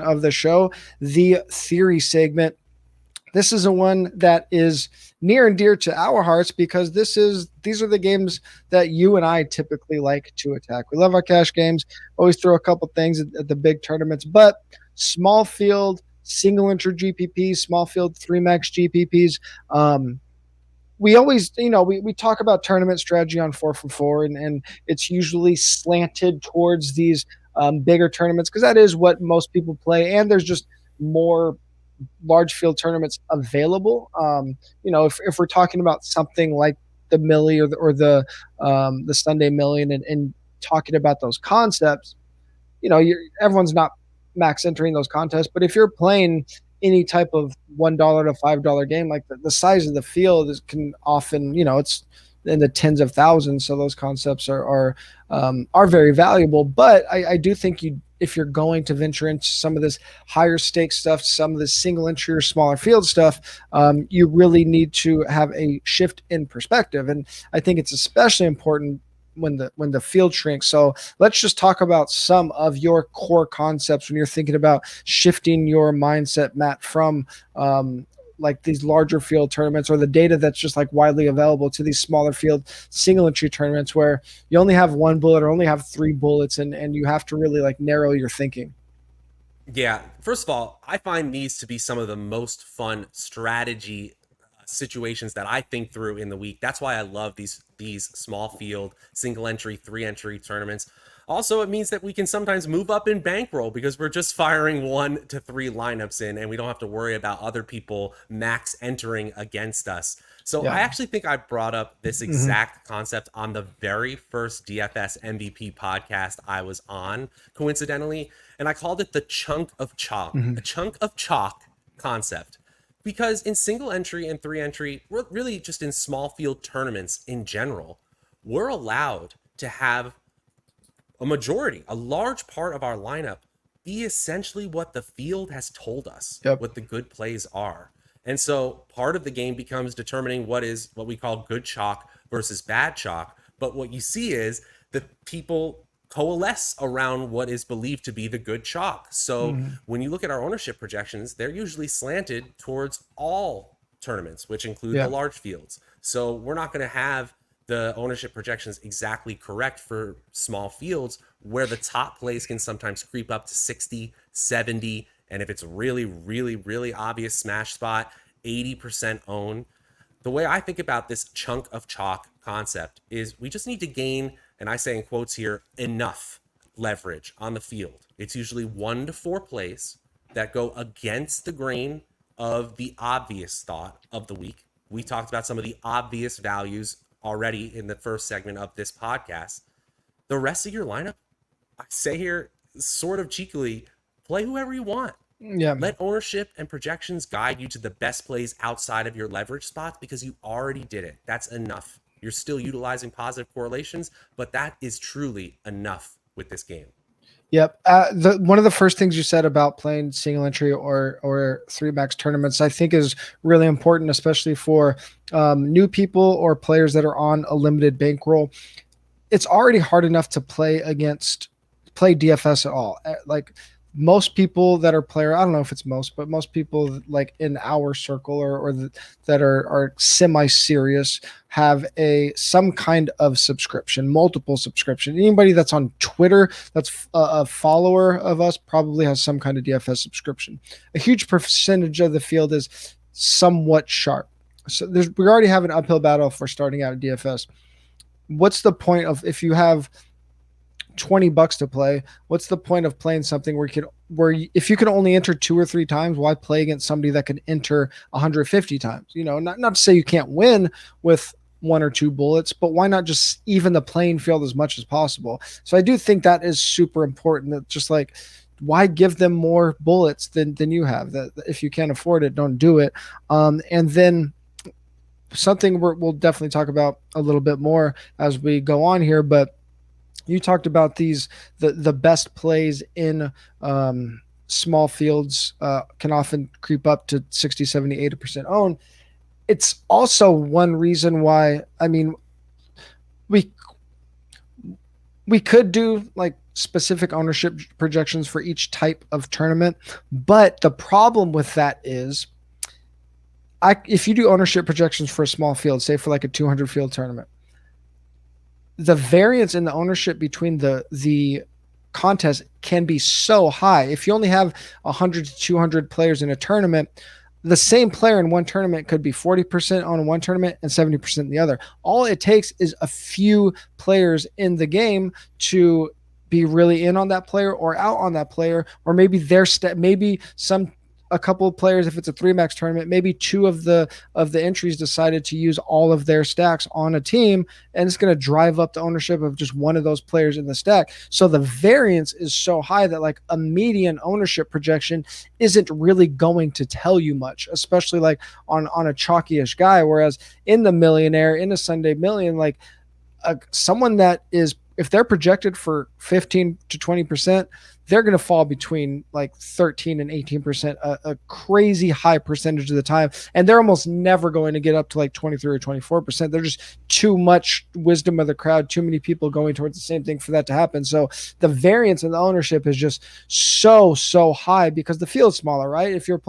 of the show, the theory segment. This is a one that is near and dear to our hearts because these are the games that you and I typically like to attack. We love our cash games, always throw a couple things at the big tournaments, but small field, single entry GPPs, small field 3-max GPPs, we always, we talk about tournament strategy on 4 from 4, and it's usually slanted towards these bigger tournaments because that is what most people play, and there's just more large field tournaments available. If we're talking about something like the Millie or the Sunday Million and talking about those concepts, everyone's not max entering those contests. But if you're playing any type of $1 to $5 game, like the size of the field can often, it's in the tens of thousands. So those concepts are very valuable. But I do think if you're going to venture into some of this higher stake stuff, some of this single entry or smaller field stuff, you really need to have a shift in perspective. And I think it's especially important when the field shrinks. So let's just talk about some of your core concepts when you're thinking about shifting your mindset, Matt, from like these larger field tournaments or the data that's just like widely available to these smaller field single entry tournaments where you only have one bullet or only have 3 bullets and you have to really like narrow your thinking. Yeah, first of all, I find these to be some of the most fun strategy situations that I think through in the week. That's why I love these small field, single entry, 3-entry tournaments. Also, it means that we can sometimes move up in bankroll because we're just firing 1 to 3 lineups in and we don't have to worry about other people max entering against us. So I actually think I brought up this exact concept on the very first DFS MVP podcast I was on, coincidentally, and I called it the chunk of chalk, a chunk of chalk concept. Because in single entry and 3-entry, we're really just in small field tournaments in general, we're allowed to have a large part of our lineup be essentially what the field has told us, what the good plays are. And so part of the game becomes determining what we call good chalk versus bad chalk. But what you see is the people coalesce around what is believed to be the good chalk. So when you look at our ownership projections, they're usually slanted towards all tournaments, which include the large fields. So we're not going to have the ownership projections exactly correct for small fields where the top plays can sometimes creep up to 60, 70. And if it's really, really, really obvious smash spot, 80% own. The way I think about this chunk of chalk concept is we just need to gain, and I say in quotes here, enough leverage on the field. It's usually 1 to 4 plays that go against the grain of the obvious thought of the week. We talked about some of the obvious values already in the first segment of this podcast. The rest of your lineup, I say here sort of cheekily, play whoever you want. Let ownership and projections guide you to the best plays outside of your leverage spots because you already did it. That's enough. You're still utilizing positive correlations, but that is truly enough with this game. Yep. One of the first things you said about playing single entry or 3-max tournaments, I think is really important, especially for new people or players that are on a limited bankroll. It's already hard enough to play DFS at all. Like most people that are player, I don't know if it's most, but most people like in our circle that are semi-serious have some kind of subscription, multiple subscription. Anybody that's on Twitter, that's a follower of us, probably has some kind of DFS subscription. A huge percentage of the field is somewhat sharp. So we already have an uphill battle for starting out at DFS. What's the point of, if you have $20 to play, what's the point of playing something where if you can only enter 2 or 3 times, why play against somebody that can enter 150 times? Not to say you can't win with 1 or 2 bullets, but why not just even the playing field as much as possible? So I do think that is super important. That just like, why give them more bullets than you have? That if you can't afford it, don't do it. And then something we'll definitely talk about a little bit more as we go on here, but you talked about the best plays in small fields can often creep up to 60, 70, 80% own. It's also one reason why, We could do like specific ownership projections for each type of tournament, but the problem with that is if you do ownership projections for a small field, say for like a 200 field tournament, the variance in the ownership between the contest can be so high. If you only have 100 to 200 players in a tournament, the same player in one tournament could be 40% on one tournament and 70% in the other. All it takes is a few players in the game to be really in on that player or out on that player, or maybe maybe some a couple of players, if it's a 3 max tournament, maybe two of the entries decided to use all of their stacks on a team, and it's going to drive up the ownership of just one of those players in the stack. So the variance is so high that like a median ownership projection isn't really going to tell you much, especially like on a chalky-ish guy. Whereas in the millionaire, in a Sunday million, like someone that is, if they're projected for 15 to 20%, they're going to fall between like 13 and 18%, a crazy high percentage of the time. And they're almost never going to get up to like 23 or 24%. They're just too much wisdom of the crowd, too many people going towards the same thing for that to happen. So the variance in the ownership is just so high because the field's smaller, right? If you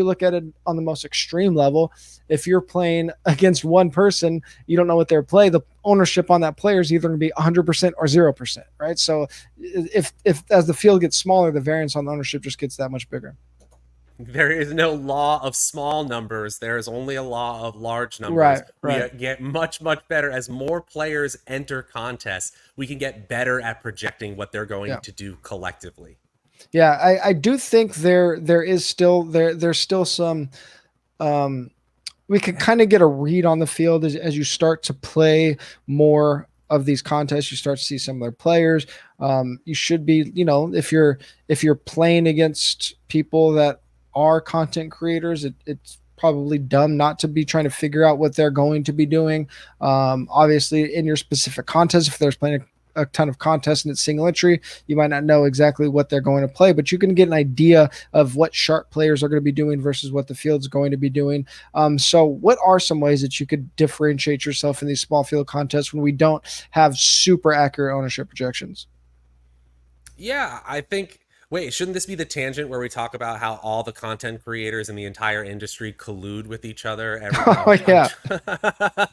look at it on the most extreme level, if you're playing against one person, you don't know what they're playing, the ownership on that player is either going to be 100% or 0%, right? So if as the field gets smaller, the variance on the ownership just gets that much bigger. There is no law of small numbers. There is only a law of large numbers. Right, We right. get much better as more players enter contests. We can get better at projecting what they're going Yeah. to do collectively. Yeah, I do think there is still there's still some um we can kind of get a read on the field as you start to play more of these contests. You start to see some of their players. You should be, if you're playing against people that are content creators, it's probably dumb not to be trying to figure out what they're going to be doing. Obviously, in your specific contest, if there's playing a ton of contests and it's single entry, you might not know exactly what they're going to play, but you can get an idea of what sharp players are going to be doing versus what the field's going to be doing. So, what are some ways that you could differentiate yourself in these small field contests when we don't have super accurate ownership projections? Yeah, I think. Wait, shouldn't this be the tangent where we talk about how all the content creators in the entire industry collude with each other? Oh yeah,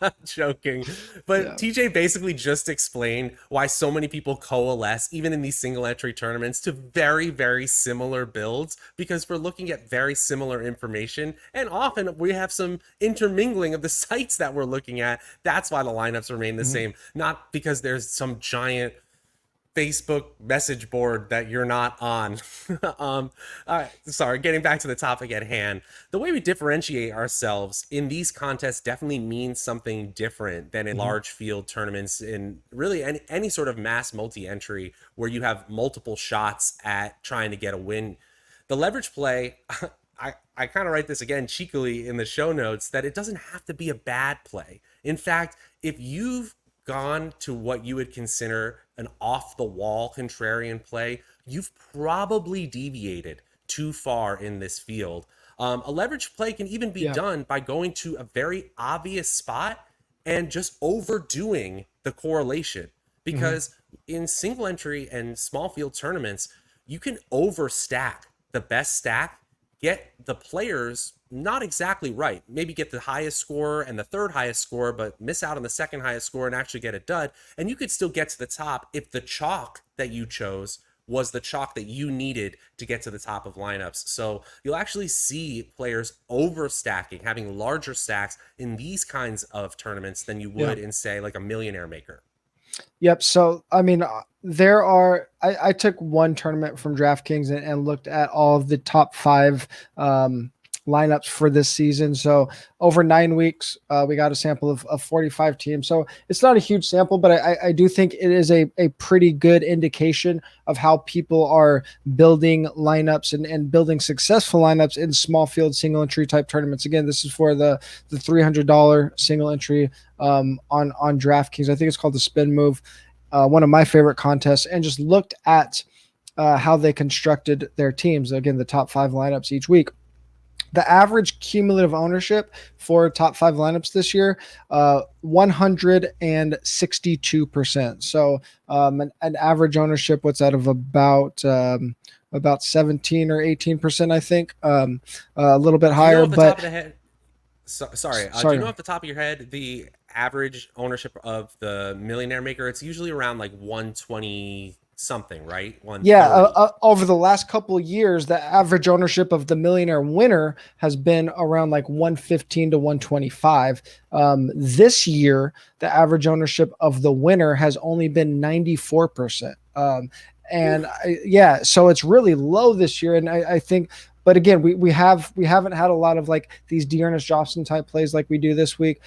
I'm joking, but yeah, TJ basically just explained why so many people coalesce, even in these single entry tournaments, to very similar builds because we're looking at very similar information, and often we have some intermingling of the sites that we're looking at. That's why the lineups remain the mm-hmm. same, not because there's some giant Facebook message board that you're not on. Sorry, getting back to the topic at hand. The way we differentiate ourselves in these contests definitely means something different than in Mm-hmm. large field tournaments in really any sort of mass multi-entry where you have multiple shots at trying to get a win. The leverage play, I kind of write this again cheekily in the show notes that it doesn't have to be a bad play. In fact, if you've gone to what you would consider an off the wall contrarian play, you've probably deviated too far in this field. A leverage play can even be Yeah. done by going to a very obvious spot and just overdoing the correlation. Mm-hmm. Because in single entry and small field tournaments, you can overstack the best stack, get the players not exactly right. Maybe get the highest score and the third highest score, but miss out on the second highest score and actually get a dud. And you could still get to the top if the chalk that you chose was the chalk that you needed to get to the top of lineups. So you'll actually see players overstacking, having larger stacks in these kinds of tournaments than you Yeah. would in, say, like a millionaire maker. Yep. So, I mean, I took one tournament from DraftKings and looked at all of the top five lineups for this season. So, over 9 weeks, we got a sample of 45 teams. So, it's not a huge sample, but I do think it is a pretty good indication of how people are building lineups and building successful lineups in small field single entry type tournaments. Again, this is for the $300 single entry on DraftKings. I think it's called the Spin Move, one of my favorite contests, and just looked at how they constructed their teams. Again, the top five lineups each week. the average cumulative ownership for top five lineups this year, 162%. So an average ownership, what's that of about 17 or 18%, I think, a little bit Do you know higher. off the top But of the head? Sorry. Do you know sorry. off the top of your head the average ownership of the Millionaire Maker? It's usually around like 120 something, right? Yeah, 130. over the last couple of years, the average ownership of the Millionaire Winner has been around like 115 to 125. This year, the average ownership of the winner has only been 94%. And yeah, so it's really low this year. And I think, but again, we haven't had a lot of like these Dearness Jobson type plays like we do this week.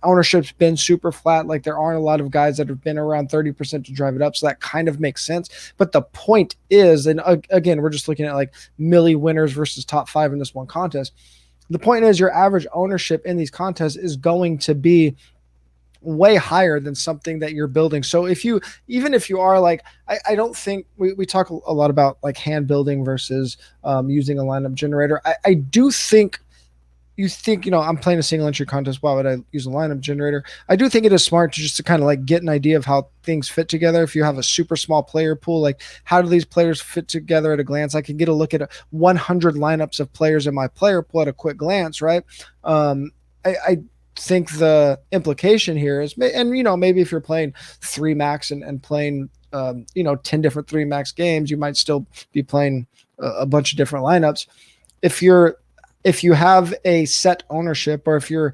Ownership's been super flat. Like there aren't a lot of guys that have been around 30% to drive it up. So that kind of makes sense. But the point is, and again, we're just looking at like milli winners versus top five in this one contest. The point is, your average ownership in these contests is going to be way higher than something that you're building. So if you, even if you are like, I don't think we talk a lot about like hand building versus using a lineup generator. I do think you think, I'm playing a single entry contest. Why would I use a lineup generator? I do think it is smart to just to kind of like get an idea of how things fit together. If you have a super small player pool, like how do these players fit together at a glance? I can get a look at 100 lineups of players in my player pool at a quick glance, right? I think the implication here is, and maybe if you're playing three max and playing 10 different three max games, you might still be playing a bunch of different lineups. If you're if you have a set ownership, or if you're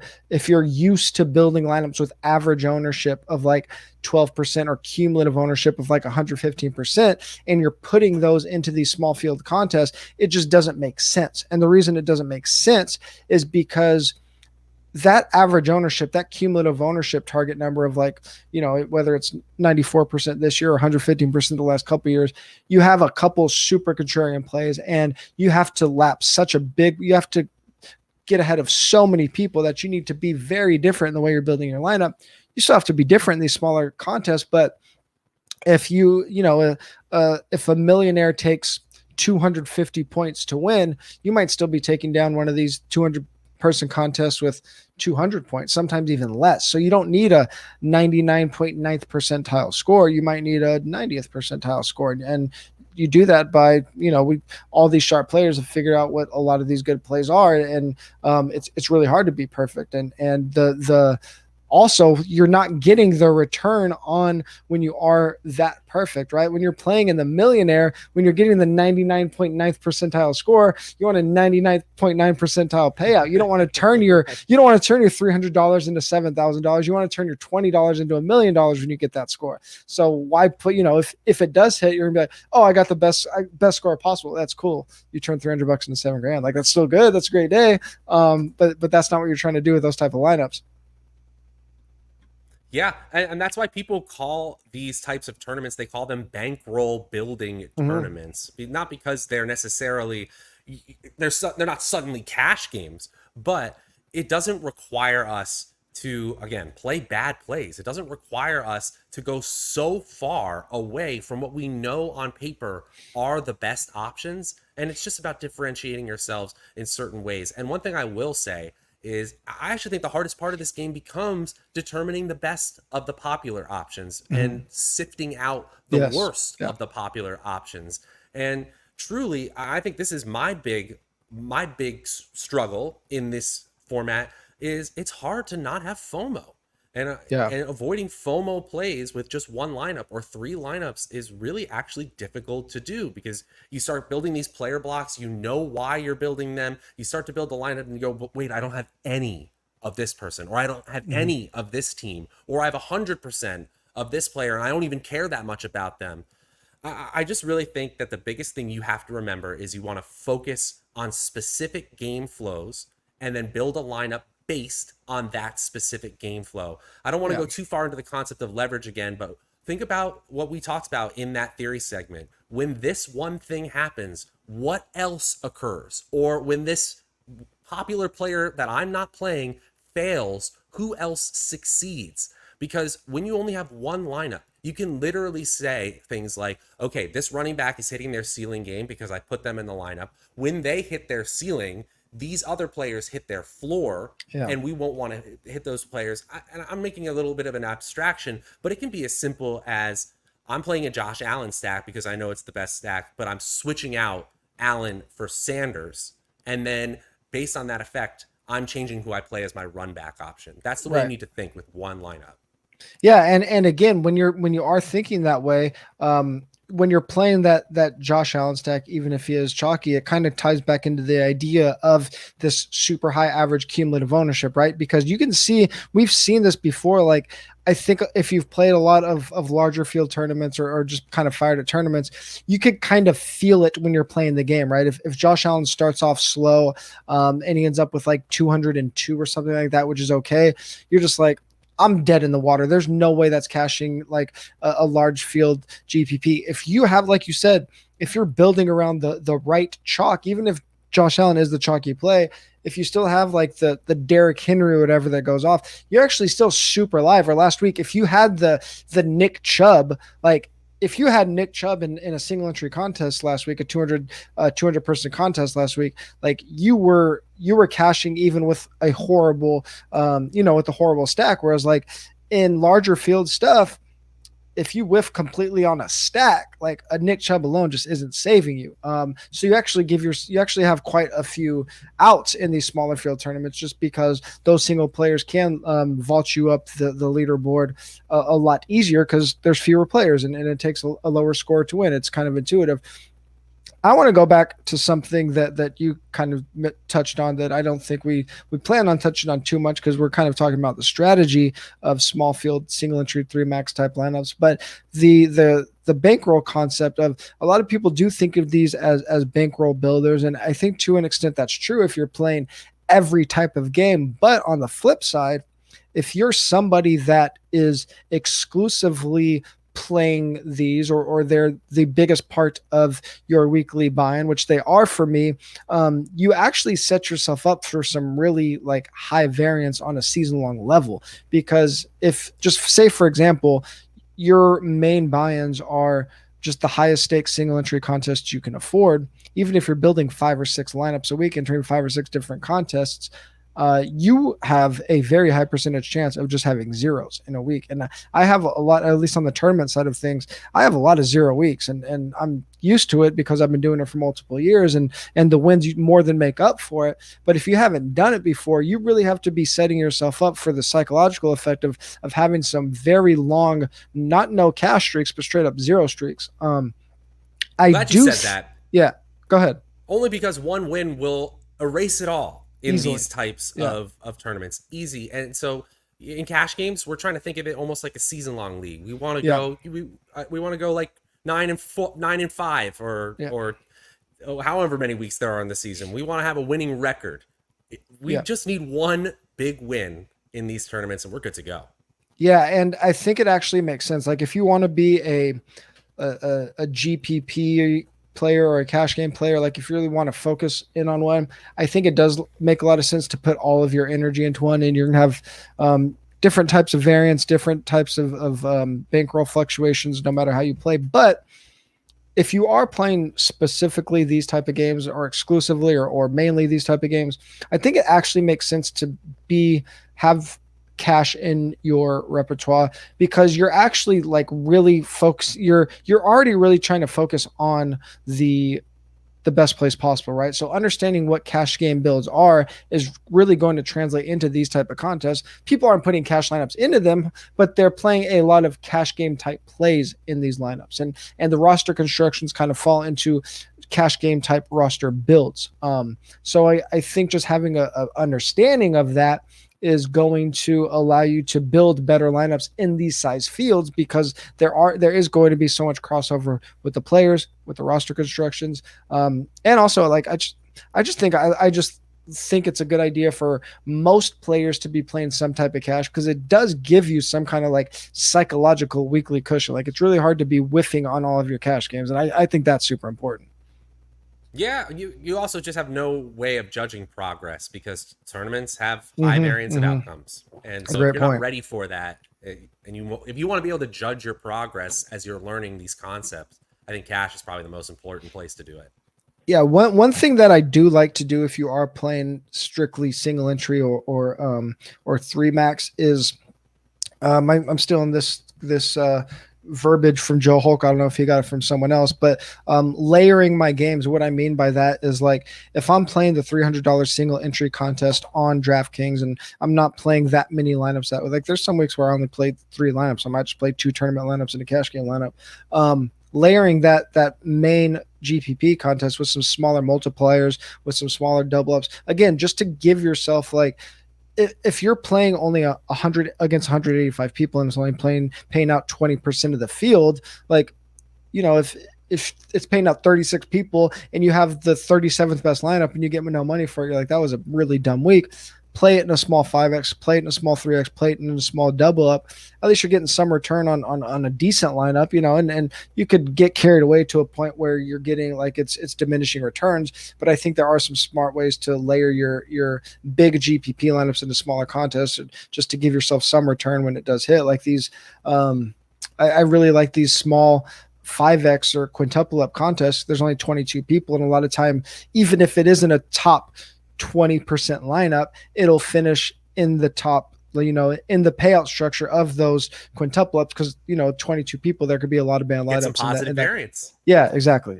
used to building lineups with average ownership of like 12% or cumulative ownership of like 115%, and you're putting those into these small field contests, it just doesn't make sense. And the reason it doesn't make sense is because that average ownership, that cumulative ownership target number of like, whether it's 94% this year or 115% the last couple of years, you have a couple super contrarian plays, and you have to you have to get ahead of so many people that you need to be very different in the way you're building your lineup. You still have to be different in these smaller contests, but if if a millionaire takes 250 points to win, you might still be taking down one of these 200 person contests with 200 points, sometimes even less. So you don't need a 99.9th percentile score. You might need a 90th percentile score. And you do that by, all these sharp players have figured out what a lot of these good plays are. And it's really hard to be perfect. And the also, you're not getting the return on when you are that perfect, right? When you're playing in the millionaire, when you're getting the 99.9th percentile score, you want a 99.9 percentile payout. You don't want to turn your $300 into $7,000. You want to turn your $20 into $1 million when you get that score. So why put, if it does hit, you're gonna be like, oh, I got the best score possible. That's cool. You turn $300 into $7,000. Like that's still good. That's a great day. But that's not what you're trying to do with those type of lineups. Yeah, and that's why people call these types of tournaments, they call them bankroll building Mm-hmm. tournaments. Not because they're necessarily they're not suddenly cash games, but it doesn't require us to again play bad plays. It doesn't require us to go so far away from what we know on paper are the best options, and it's just about differentiating yourselves in certain ways. And one thing I will say is I actually think the hardest part of this game becomes determining the best of the popular options Mm-hmm. and sifting out the Yes. worst Yeah. of the popular options. And truly, I think this is my big struggle in this format is it's hard to not have FOMO. And, uh, Yeah. and avoiding FOMO plays with just one lineup or three lineups is really actually difficult to do because you start building these player blocks, you know why you're building them. You start to build the lineup and you go, but wait, I don't have any of this person, or I don't have Mm-hmm. any of this team, or I have 100% of this player and I don't even care that much about them. I just really think that the biggest thing you have to remember is you want to focus on specific game flows and then build a lineup based on that specific game flow. I don't want to Yeah. go too far into the concept of leverage again, but think about what we talked about in that theory segment. When this one thing happens, what else occurs? Or when this popular player that I'm not playing fails, who else succeeds? Because when you only have one lineup, you can literally say things like, okay, this running back is hitting their ceiling game because I put them in the lineup. When they hit their ceiling, these other players hit their floor, Yeah. and we won't want to hit those players. And I'm making a little bit of an abstraction, but it can be as simple as I'm playing a Josh Allen stack because I know it's the best stack, but I'm switching out Allen for Sanders. And then based on that effect, I'm changing who I play as my run back option. That's the way you Right. need to think with one lineup. Yeah, and again, when you are thinking that way, when you're playing that Josh Allen stack, even if he is chalky, it kind of ties back into the idea of this super high average cumulative ownership, right? Because you can see we've seen this before. Like I think if you've played a lot of larger field tournaments or just kind of fired at tournaments, you could kind of feel it when you're playing the game, right? If Josh Allen starts off slow and he ends up with like 202 or something like that, which is okay, you're just like, I'm dead in the water. There's no way that's cashing like a large field GPP. If you have, like you said, if you're building around the right chalk, even if Josh Allen is the chalky play, if you still have like the Derrick Henry or whatever that goes off, you're actually still super live. Or last week, if you had the Nick Chubb, like if you had Nick Chubb in a single entry contest last week, a 200 person contest last week, like you were cashing even with a horrible with a horrible stack. Whereas like in larger field stuff, if you whiff completely on a stack, like a Nick Chubb alone just isn't saving you. So you actually have quite a few outs in these smaller field tournaments just because those single players can vault you up the leaderboard a lot easier because there's fewer players and it takes a lower score to win. It's kind of intuitive. I want to go back to something that you kind of touched on that I don't think we plan on touching on too much because we're kind of talking about the strategy of small field single entry three max type lineups. But the bankroll concept of a lot of people do think of these as bankroll builders, and I think to an extent that's true if you're playing every type of game. But on the flip side, if you're somebody that is exclusively playing these or they're the biggest part of your weekly buy-in, which they are for me, you actually set yourself up for some really like high variance on a season-long level. Because if just say for example your main buy-ins are just the highest stakes single entry contests you can afford, even if you're building 5 or 6 lineups a week entering 5 or 6 different contests, you have a very high percentage chance of just having zeros in a week. And I have a lot, at least on the tournament side of things, I have a lot of 0 weeks, and I'm used to it because I've been doing it for multiple years, and the wins more than make up for it. But if you haven't done it before, you really have to be setting yourself up for the psychological effect of having some very long, not no cash streaks, but straight up zero streaks. I'm I glad you do, said that. yeah. Go ahead. Only because one win will erase it all in Easily. these types Yeah. of tournaments. Easy. And so in cash games, we're trying to think of it almost like a season long league. We want to Yeah. go we want to go like 9-5 Yeah. or however many weeks there are in the season. We want to have a winning record. We Yeah. just need one big win in these tournaments and we're good to go. Yeah, and I think it actually makes sense. Like if you want to be a GPP player or a cash game player, like if you really want to focus in on one, I think it does make a lot of sense to put all of your energy into one, and you're gonna have different types of variants, different types of bankroll fluctuations, no matter how you play. But if you are playing specifically these type of games or exclusively or mainly these type of games, I think it actually makes sense to have cash in your repertoire because you're actually like really focus you're already really trying to focus on the best place possible, right? So understanding what cash game builds are is really going to translate into these type of contests. People aren't putting cash lineups into them, but they're playing a lot of cash game type plays in these lineups, and the roster constructions kind of fall into cash game type roster builds. So I think just having a understanding of that is going to allow you to build better lineups in these size fields because there is going to be so much crossover with the players, with the roster constructions, and also like I just think it's a good idea for most players to be playing some type of cash because it does give you some kind of like psychological weekly cushion. Like it's really hard to be whiffing on all of your cash games, and I think that's super important. Yeah, you also just have no way of judging progress because tournaments have high Mm-hmm, variance of mm-hmm. outcomes. And A so if great you're not point. ready for that, and if you want to be able to judge your progress as you're learning these concepts, I think cash is probably the most important place to do it. Yeah, one thing that I do like to do if you are playing strictly single entry or three max is I'm still in this verbiage from Joe Hulk. I don't know if he got it from someone else, but layering my games. What I mean by that is like if I'm playing the $300 single entry contest on DraftKings and I'm not playing that many lineups that way. Like there's some weeks where I only played 3 lineups. I might just play 2 tournament lineups and a cash game lineup. Layering that main GPP contest with some smaller multipliers, with some smaller double ups. Again, just to give yourself like if you're playing only 100 against 185 people and it's only paying out 20% of the field, like if it's paying out 36 people and you have the 37th best lineup and you get no money for it, you're like, that was a really dumb week. Play it in a small 5x, play it in a small 3x, play it in a small double up. At least you're getting some return on a decent lineup, and you could get carried away to a point where you're getting like it's diminishing returns. But I think there are some smart ways to layer your big GPP lineups into smaller contests just to give yourself some return when it does hit. Like these, I really like these small 5x or quintuple up contests. There's only 22 people, and a lot of time, even if it isn't a top 20% lineup, it'll finish in the top, in the payout structure of those quintuple ups because 22 people, there could be a lot of band lineups. Get some positive variance. Yeah, exactly.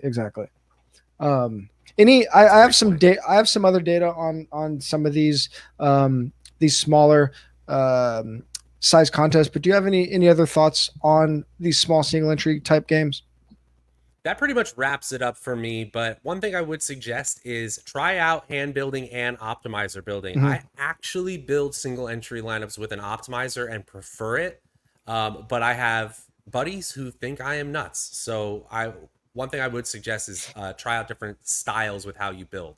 I have some data. I have some other data on some of these smaller size contests. But do you have any other thoughts on these small single entry type games? That pretty much wraps it up for me. But one thing I would suggest is try out hand building and optimizer building. Mm-hmm. I actually build single entry lineups with an optimizer and prefer it. But I have buddies who think I am nuts. So one thing I would suggest is try out different styles with how you build.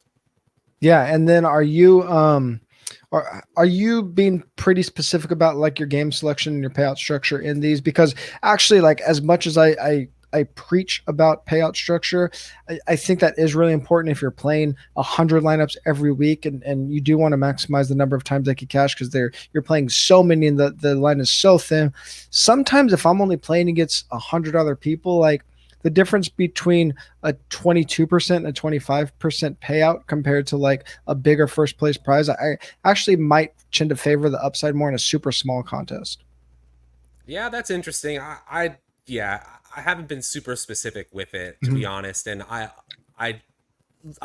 Yeah, and then are you being pretty specific about like your game selection and your payout structure in these? Because actually, like as much as I preach about payout structure, I think that is really important if you're playing 100 lineups every week and you do want to maximize the number of times they can cash because you're playing so many and the line is so thin. Sometimes if I'm only playing against 100 other people, like the difference between a 22% and a 25% payout compared to like a bigger first place prize, I actually might tend to favor the upside more in a super small contest. Yeah, that's interesting. I haven't been super specific with it, to be honest. And I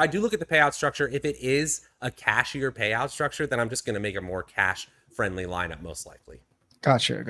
do look at the payout structure. If it is a cashier payout structure, then I'm just going to make a more cash friendly lineup, most likely. Gotcha.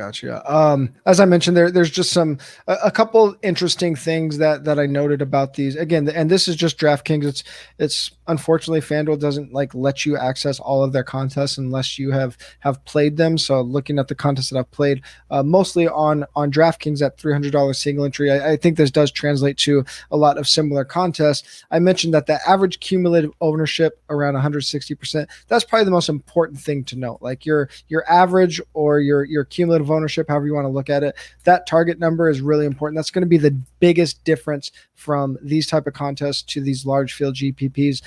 As I mentioned, there's just a couple interesting things that I noted about these. Again, and this is just DraftKings. It's unfortunately FanDuel doesn't like let you access all of their contests unless you have played them. So looking at the contests that I've played, mostly on DraftKings at $300 single entry, I think this does translate to a lot of similar contests. I mentioned that the average cumulative ownership around 160%. That's probably the most important thing to note. Like your average or your cumulative ownership, however you want to look at it, that target number is really important. That's going to be the biggest difference from these type of contests to these large field GPPs.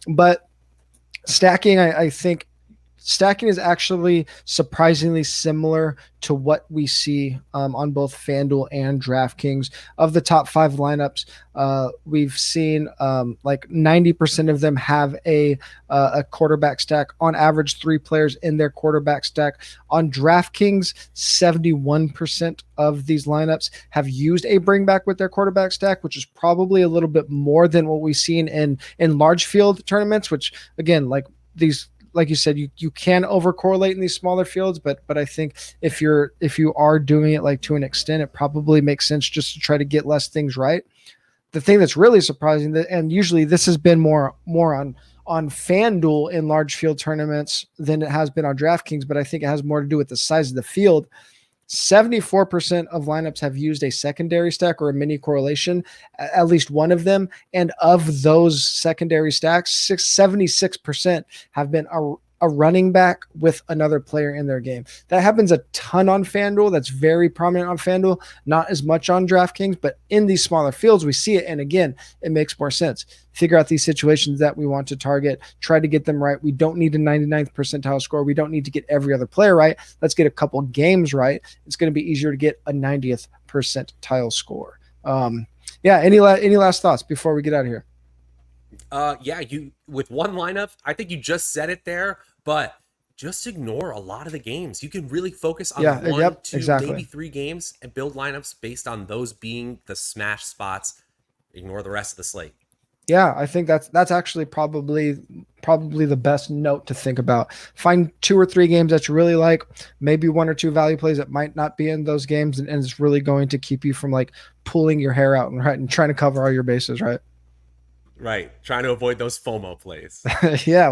But stacking, I think stacking is actually surprisingly similar to what we see on both FanDuel and DraftKings. Of the top 5 lineups, we've seen like 90% of them have a quarterback stack. On average, 3 players in their quarterback stack. On DraftKings, 71% of these lineups have used a bring back with their quarterback stack, which is probably a little bit more than what we've seen in large field tournaments, which again, like you said, you can over correlate in these smaller fields, but I think if you are doing it like to an extent, it probably makes sense just to try to get less things right. The thing that's really surprising, and usually this has been more on FanDuel in large field tournaments than it has been on DraftKings, but I think it has more to do with the size of the field. 74% of lineups have used a secondary stack or a mini correlation, at least one of them. And of those secondary stacks, 76% have been a running back with another player in their game. That happens a ton on FanDuel. That's very prominent on FanDuel, not as much on DraftKings, but in these smaller fields, we see it. And again, it makes more sense. Figure out these situations that we want to target, try to get them right. We don't need a 99th percentile score. We don't need to get every other player right. Let's get a couple games right. It's going to be easier to get a 90th percentile score. Any last thoughts before we get out of here? Yeah, you with one lineup, I think you just said it there, but just ignore a lot of the games. You can really focus on Yeah, one, yep, two, maybe exactly. three games and build lineups based on those being the smash spots. Ignore the rest of the slate. Yeah, I think that's actually probably the best note to think about. Find two or three games that you really like, maybe one or two value plays that might not be in those games, and it's really going to keep you from like pulling your hair out and right and trying to cover all your bases, right? Right. Trying to avoid those FOMO plays. Yeah.